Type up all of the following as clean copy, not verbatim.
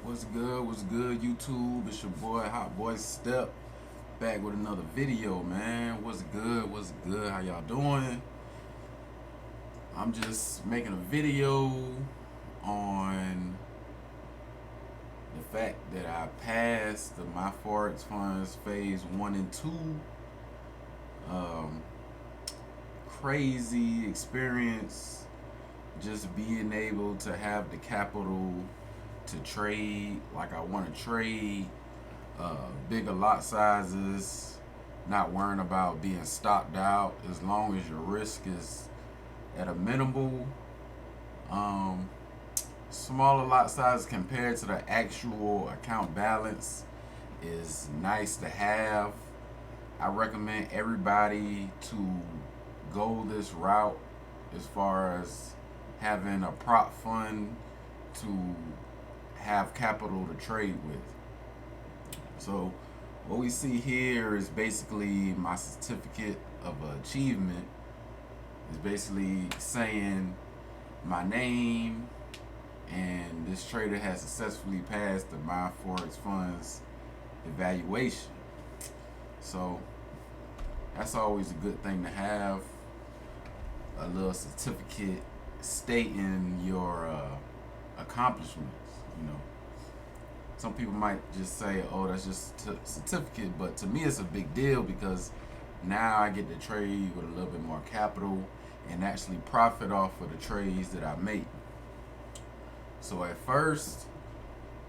What's good? What's good, YouTube? It's your boy, Hot Boy Step, back with another video, man. What's good? What's good? How y'all doing? I'm just making a video on the fact that I passed my Forex funds phase 1 and 2. Crazy experience, just being able to have the capital to trade like I want to trade, bigger lot sizes, not worrying about being stopped out as long as your risk is at a minimal. Smaller lot size compared to the actual account balance is nice to have. I recommend everybody to go this route as far as having a prop fund to have capital to trade with. So what we see here is basically my certificate of achievement. It's basically saying my name and this trader has successfully passed the My Forex Funds evaluation. So that's always a good thing to have, a little certificate stating your accomplishments. Some people might just say, oh, that's just a certificate, but to me it's a big deal because now I get to trade with a little bit more capital and actually profit off of the trades that I make. So at first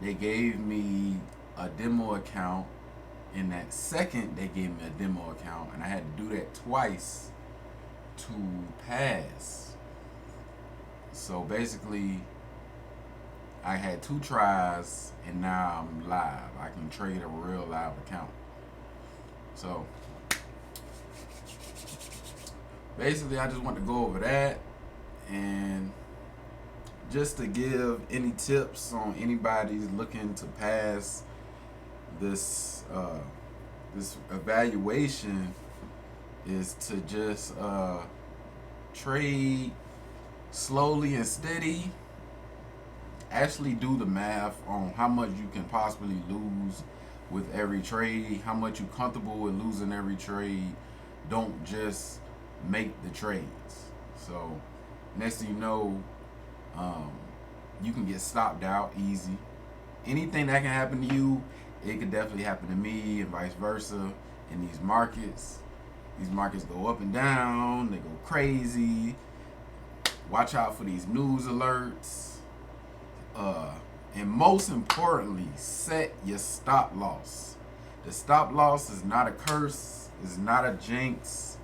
they gave me a demo account, and that second they gave me a demo account, and I had to do that twice to pass. So basically I had 2 tries and now I'm live. I can trade a real live account. So basically I just want to go over that, and just to give any tips on anybody's looking to pass this this evaluation is to just trade slowly and steady. Actually do the math on how much you can possibly lose with every trade, how much you're comfortable with losing every trade. Don't just make the trades. So next thing you know, you can get stopped out easy. Anything that can happen to you, it could definitely happen to me, and vice versa. In these markets go up and down, they go crazy. Watch out for these news alerts. And most importantly, set your stop loss. The stop loss is not a curse, it's not a jinx.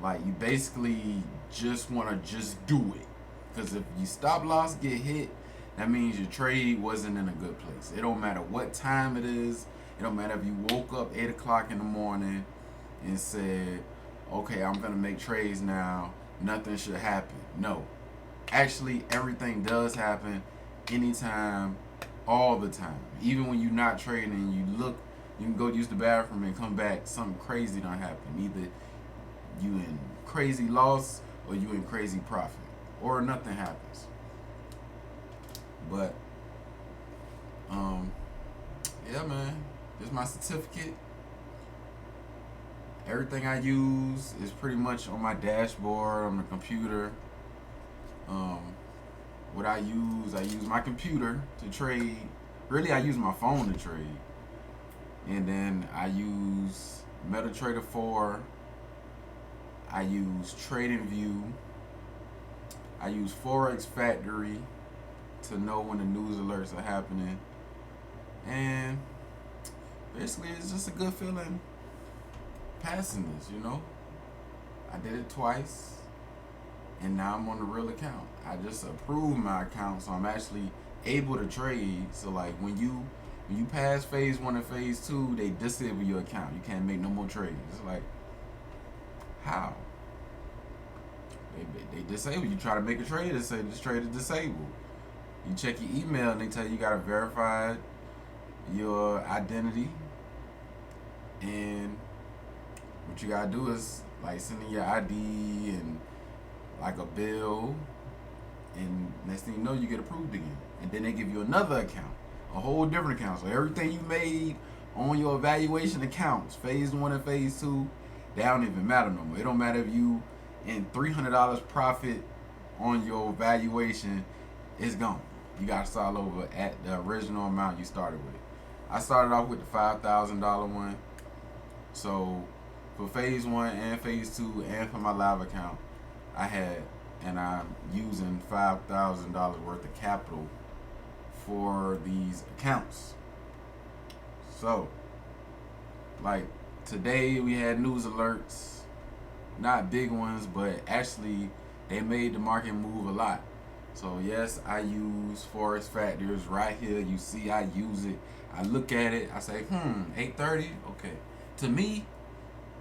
Like, you basically just want to just do it, because if your stop loss get hit, that means your trade wasn't in a good place. It don't matter what time it is. It don't matter if you woke up 8 o'clock in the morning and said, okay, I'm gonna make trades now, nothing should happen. No, actually everything does happen anytime, all the time. Even when you're not trading, you can go use the bathroom and come back, something crazy don't happen. Either you in crazy loss or you in crazy profit, or nothing happens. But yeah, man, this is my certificate. Everything I use is pretty much on my dashboard on the computer. What I use my computer to trade. Really, I use my phone to trade. And then I use MetaTrader 4. I use TradingView. I use Forex Factory to know when the news alerts are happening. And basically, it's just a good feeling passing this, I did it twice, and now I'm on the real account. I just approved my account, so I'm actually able to trade. So like when you pass phase 1 and phase 2, they disable your account. You can't make no more trades. It's like, how? They disable. You try to make a trade, they say this trade is disabled. You check your email and they tell you gotta verify your identity, and what you gotta do is like sending your ID and like a bill, and next thing you know, you get approved again. And then they give you another account a whole different account. So everything you made on your evaluation accounts, phase 1 and phase 2, they don't even matter no more. It don't matter if you in $300 profit on your valuation, it's gone. You gotta start over at the original amount you started with. I started off with the $5,000 one. So for phase 1 and phase 2 and for my live account, and I'm using $5,000 worth of capital for these accounts. So, like today we had news alerts, not big ones, but actually they made the market move a lot. So yes, I use Forex factors right here. You see, I use it. I look at it. I say, 8:30. Okay. To me,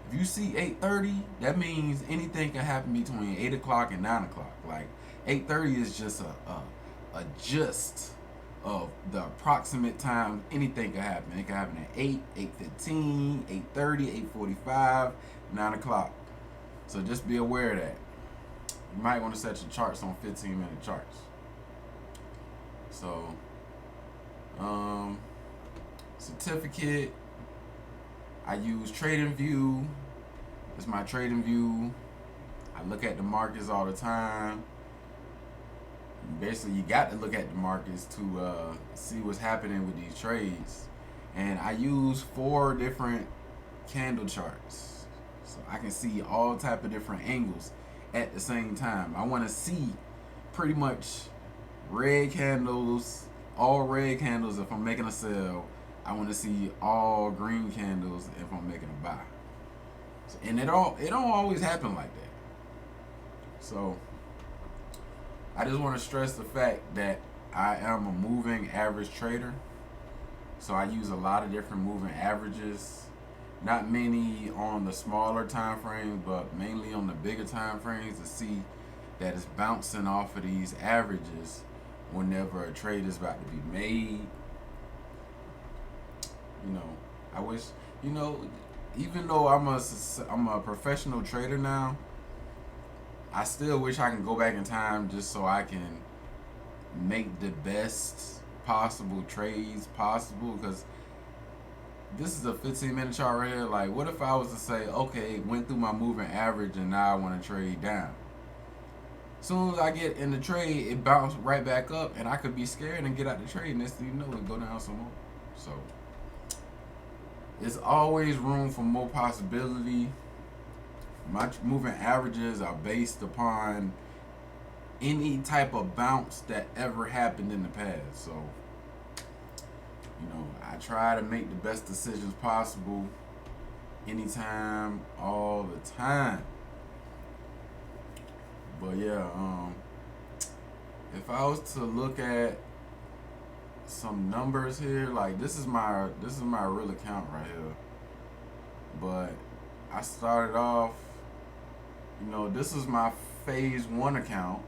if you see 8:30, that means anything can happen between 8 o'clock and 9 o'clock. Like 8:30 is just a gist of the approximate time anything can happen. It can happen at 8, 8:15, 8:30, 8:45, 9 o'clock. So just be aware of that. You might want to set your charts on 15-minute charts. So, certificate, I use TradingView. It's my TradingView. I look at the markets all the time. Basically, you got to look at the markets to see what's happening with these trades. And I use 4 different candle charts, so I can see all type of different angles at the same time. I want to see pretty much red candles, all red candles if I'm making a sell. I want to see all green candles if I'm making a buy. So, and it don't always happen like that. So I just want to stress the fact that I am a moving average trader. So I use a lot of different moving averages. Not many on the smaller time frames, but mainly on the bigger time frames to see that it's bouncing off of these averages whenever a trade is about to be made. You know, I wish, even though I'm a professional trader now, I still wish I can go back in time just so I can make the best possible trades possible, because this is a 15-minute chart right here. Like, what if I was to say, okay, went through my moving average and now I want to trade down? As soon as I get in the trade, it bounced right back up, and I could be scared and get out the trade. Next thing you know, it go down some more. So there's always room for more possibility. My moving averages are based upon any type of bounce that ever happened in the past. So, I try to make the best decisions possible anytime, all the time. But yeah, if I was to look at some numbers here, like this is my real account right here. But I started off, this is my phase 1 account.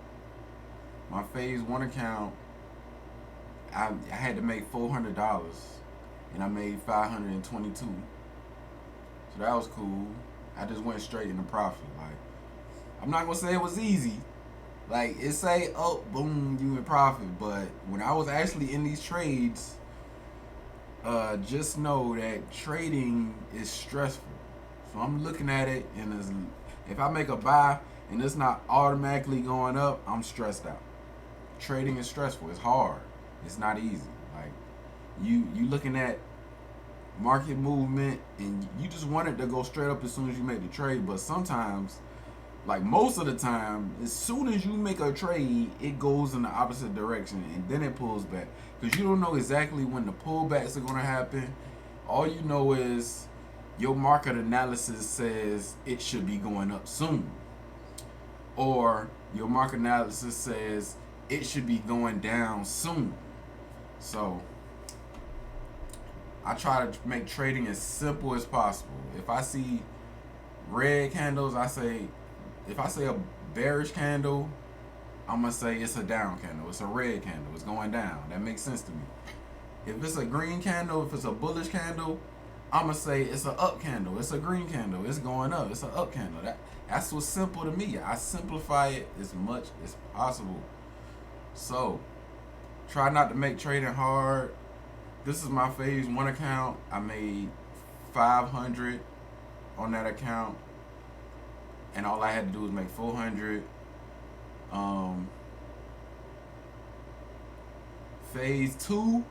My phase 1 account, I had to make $400, and I made $522. So that was cool. I just went straight into profit. Like, I'm not gonna say it was easy. Like, it say, oh, boom, you in profit. But when I was actually in these trades, just know that trading is stressful. So I'm looking at it, and if I make a buy and it's not automatically going up, I'm stressed out. Trading is stressful. It's hard. It's not easy. Like, you looking at market movement, and you just want it to go straight up as soon as you make the trade. But sometimes, like most of the time, as soon as you make a trade, it goes in the opposite direction, and then it pulls back, because you don't know exactly when the pullbacks are going to happen. All you know is your market analysis says it should be going up soon, or your market analysis says it should be going down soon. So I try to make trading as simple as possible. If I see red candles, if I say a bearish candle, I'm going to say it's a down candle. It's a red candle. It's going down. That makes sense to me. If it's a green candle, if it's a bullish candle, I'm going to say it's an up candle. It's a green candle. It's going up. It's an up candle. That's what's simple to me. I simplify it as much as possible. So try not to make trading hard. this is my phase one account. I made 500 on that account, and all I had to do was make 400. Um, phase two,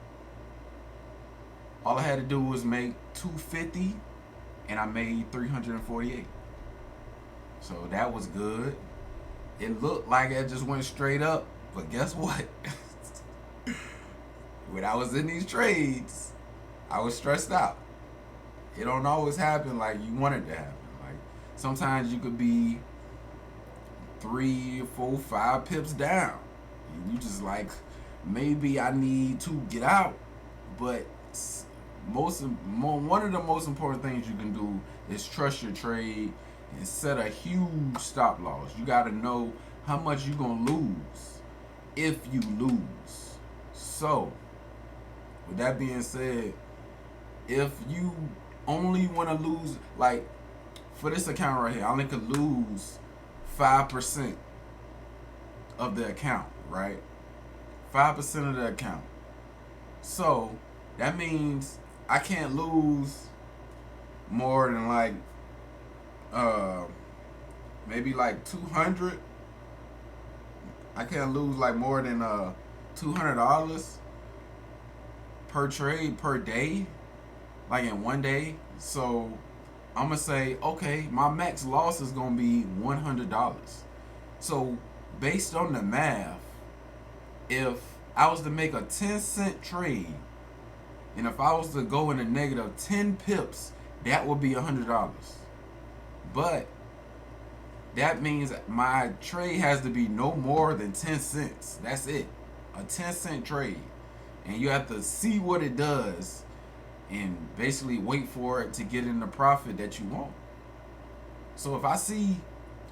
all I had to do was make 250, and I made 348. So that was good. It looked like it just went straight up, but guess what? When I was in these trades, I was stressed out. It don't always happen like you want it to happen. Like sometimes you could be 3, 4, 5 pips down. And you just like, maybe I need to get out. But one of the most important things you can do is trust your trade and set a huge stop loss. You got to know how much you're going to lose if you lose. So, with that being said, if you only want to lose, like for this account right here, I only could lose 5% of the account, right? 5% of the account. So that means I can't lose more than like maybe like 200. I can't lose like more than $200 per trade per day, like in one day. So I'm gonna say, okay, my max loss is gonna be $100. So based on the math, if I was to make a 10-cent trade, and if I was to go in a negative 10 pips, that would be $100. But that means my trade has to be no more than 10 cents. That's it. A 10-cent trade. And you have to see what it does and basically wait for it to get in the profit that you want. So if I see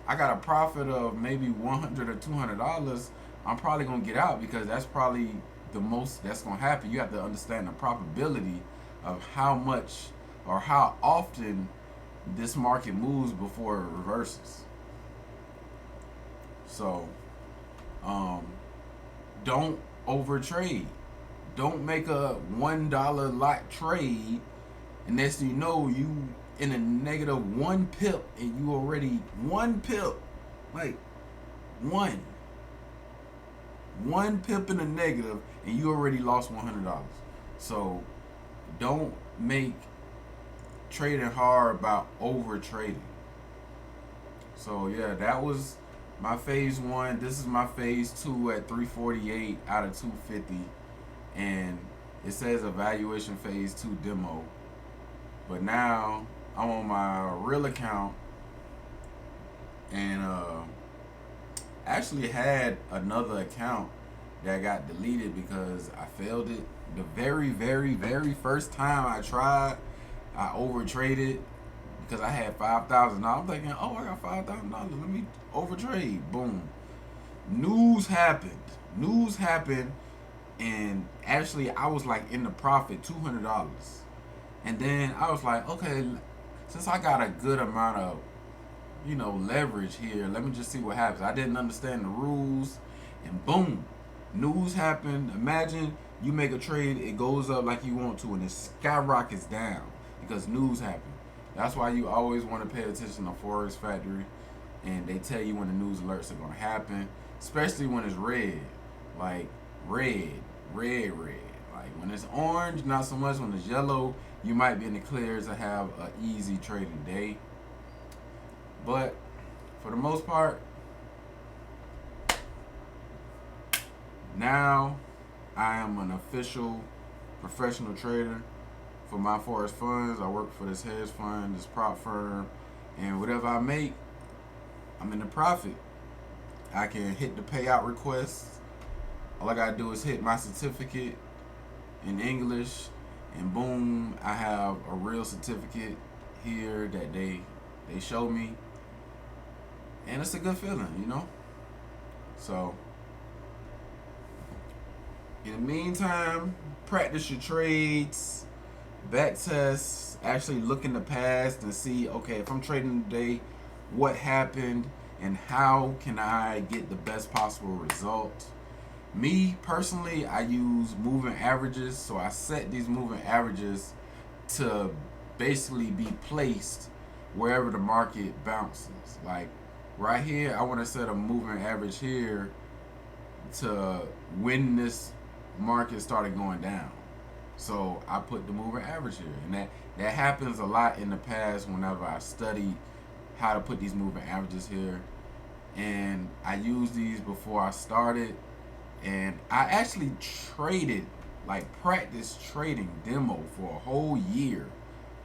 I got a profit of maybe $100 or $200, I'm probably gonna get out, because that's probably the most that's gonna happen. You have to understand the probability of how much or how often this market moves before it reverses. So don't overtrade. Don't make a $1 lot trade, and next thing you know, you in a negative 1 pip, and you already 1 pip, like one pip in the negative, and you already lost $100. So don't make trading hard about over trading. So yeah, that was my phase one. This is my phase two at 348 out of 250, and it says evaluation phase 2 demo. But now I'm on my real account, and actually had another account that got deleted because I failed it. The very, very, very first time I tried, I overtraded because I had $5,000. I'm thinking, oh, I got $5,000. Let me overtrade. Boom. News happened, and actually I was like in the profit, $200. And then I was like, okay, since I got a good amount of, leverage here, let me just see what happens. I didn't understand the rules, and boom, news happened. Imagine you make a trade, it goes up like you want to, and it skyrockets down because news happened. That's why you always want to pay attention to Forex Factory, and they tell you when the news alerts are going to happen, especially when it's red, like red. Like when it's orange, not so much. When it's yellow, you might be in the clear to have an easy trading day. But for the most part, now I am an official professional trader for my Forex funds. I work for this hedge fund, this prop firm, and whatever I make, I'm in the profit. I can hit the payout requests. All I gotta do is hit my certificate in English, and boom, I have a real certificate here that they show me, and it's a good feeling, So in the meantime, practice your trades, back tests, actually look in the past and see, okay, if I'm trading today, what happened and how can I get the best possible result. Me personally, I use moving averages. So I set these moving averages to basically be placed wherever the market bounces. Like right here, I want to set a moving average here to when this market started going down. So I put the moving average here, and that happens a lot in the past whenever I studied how to put these moving averages here, and I used these before I started, and I actually traded, like practice trading demo for a whole year,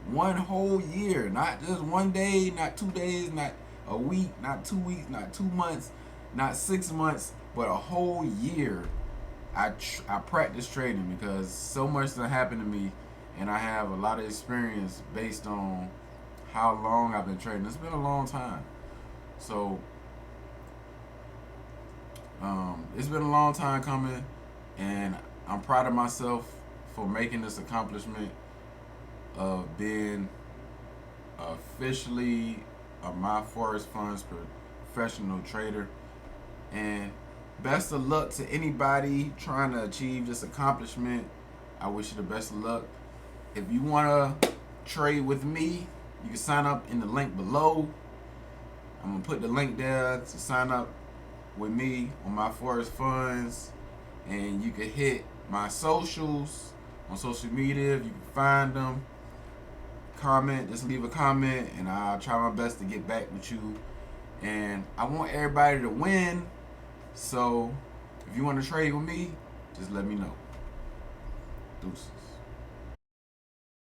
one whole year, not just one day, not 2 days, not a week, not 2 weeks, not 2 months, not 6 months, but a whole year. I practice trading because so much that happened to me, and I have a lot of experience based on how long I've been trading. It's been a long time, so it's been a long time coming, and I'm proud of myself for making this accomplishment of being officially a my Forex funds professional trader. And best of luck to anybody trying to achieve this accomplishment. I wish you the best of luck. If you want to trade with me, you can sign up in the link below. I'm going to put the link there to sign up with me on my Forex funds. And you can hit my socials on social media if you can find them. Comment, just leave a comment, and I'll try my best to get back with you. And I want everybody to win. So if you want to trade with me, just let me know. Deuces.